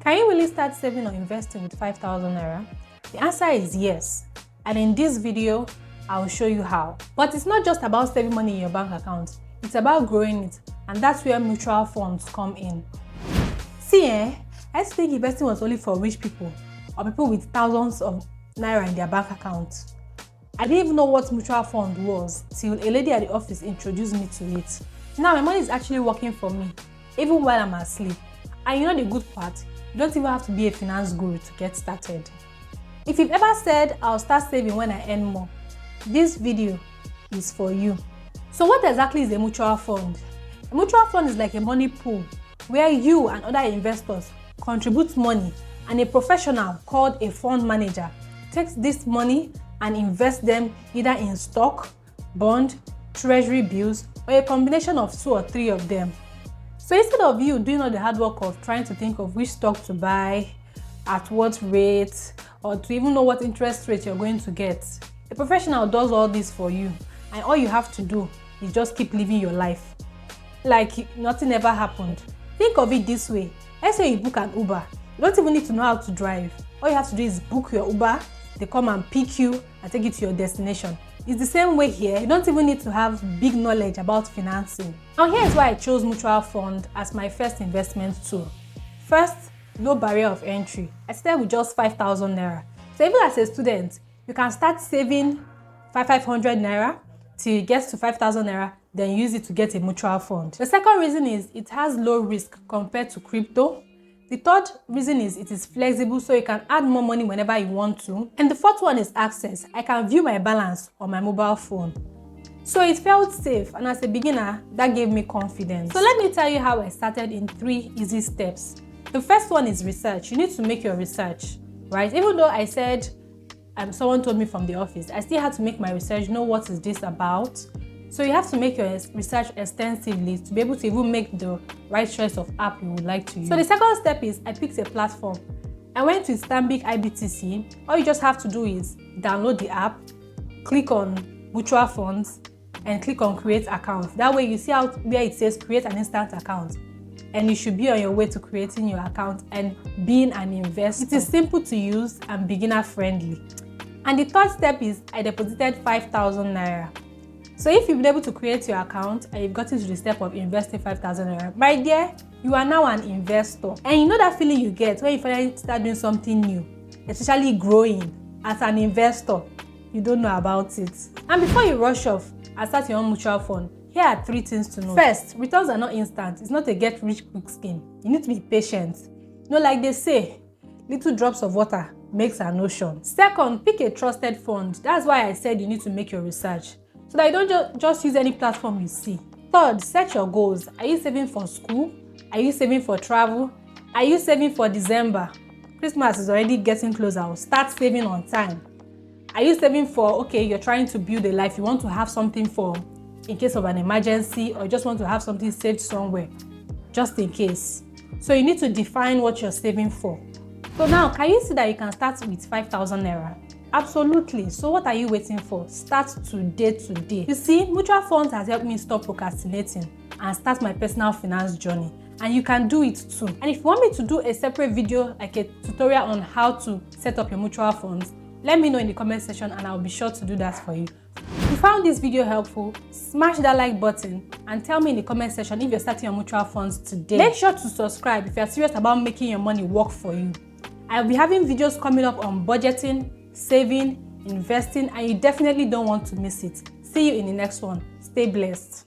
Can you really start saving or investing with 5,000 naira? The answer is yes. And in this video, I'll show you how. But it's not just about saving money in your bank account. It's about growing it. And that's where mutual funds come in. See, I used to think investing was only for rich people or people with thousands of naira in their bank accounts. I didn't even know what mutual fund was till a lady at the office introduced me to it. Now my money is actually working for me, even while I'm asleep. And you know the good part? You don't even have to be a finance guru to get started. If you've ever said, I'll start saving when I earn more, this video is for you. So what exactly is a mutual fund? A mutual fund is like a money pool where you and other investors contribute money, and a professional called a fund manager takes this money and invests them either in stock, bond, treasury bills, or a combination of 2 or 3 of them. So instead of you doing all the hard work of trying to think of which stock to buy, at what rate, or to even know what interest rate you're going to get, a professional does all this for you, and all you have to do is just keep living your life like nothing ever happened. Think of it this way. Let's say you book an Uber. You don't even need to know how to drive. All you have to do is book your Uber, they come and pick you and take you to your destination. It's the same way here. You don't even need to have big knowledge about financing. Now here's why I chose mutual fund as my first investment tool. First, low barrier of entry. I started with just 5,000 naira. So even as a student, you can start saving 500 naira till it gets to 5,000 naira, then use it to get a mutual fund. The second reason is it has low risk compared to crypto. The third reason is it is flexible, so you can add more money whenever you want to. And the fourth one is access. I can view my balance on my mobile phone. So it felt safe, and as a beginner, that gave me confidence. So let me tell you how I started in 3 easy steps. The first one is research. You need to make your research, right? Even though I said someone told me from the office, I still had to make my research, know what is this about. So you have to make your research extensively to be able to even make the right choice of app you would like to use. So the second step is I picked a platform. I went to Stanbic IBTC. All you just have to do is download the app, click on mutual funds, and click on create account. That way you see out where it says create an instant account, and you should be on your way to creating your account and being an investor. It is simple to use and beginner friendly. And the third step is I deposited 5,000 naira. So if you've been able to create your account and you've gotten to the step of investing 5,000 naira, my dear, you are now an investor. And you know that feeling you get when you finally start doing something new, especially growing as an investor. You don't know about it. And before you rush off and start your own mutual fund, here are 3 things to know. First, returns are not instant. It's not a get-rich-quick scheme. You need to be patient. You know, like they say, little drops of water makes an ocean. Second, pick a trusted fund. That's why I said you need to make your research, so that you don't just use any platform you see. Third, set your goals. Are you saving for school? Are you saving for travel? Are you saving for December? Christmas is already getting closer. Start saving on time. Are you saving for, okay, you're trying to build a life, you want to have something for in case of an emergency, or just want to have something saved somewhere, just in case. So you need to define what you're saving for. So now, can you see that you can start with 5,000 naira? Absolutely. So what are you waiting for? Start today. You see, mutual funds has helped me stop procrastinating and start my personal finance journey. And you can do it too. And if you want me to do a separate video, like a tutorial on how to set up your mutual funds, let me know in the comment section and I'll be sure to do that for you. If you found this video helpful, smash that like button and tell me in the comment section if you're starting your mutual funds today. Make sure to subscribe if you're serious about making your money work for you. I'll be having videos coming up on budgeting, saving, investing, and you definitely don't want to miss it. See you in the next one. Stay blessed.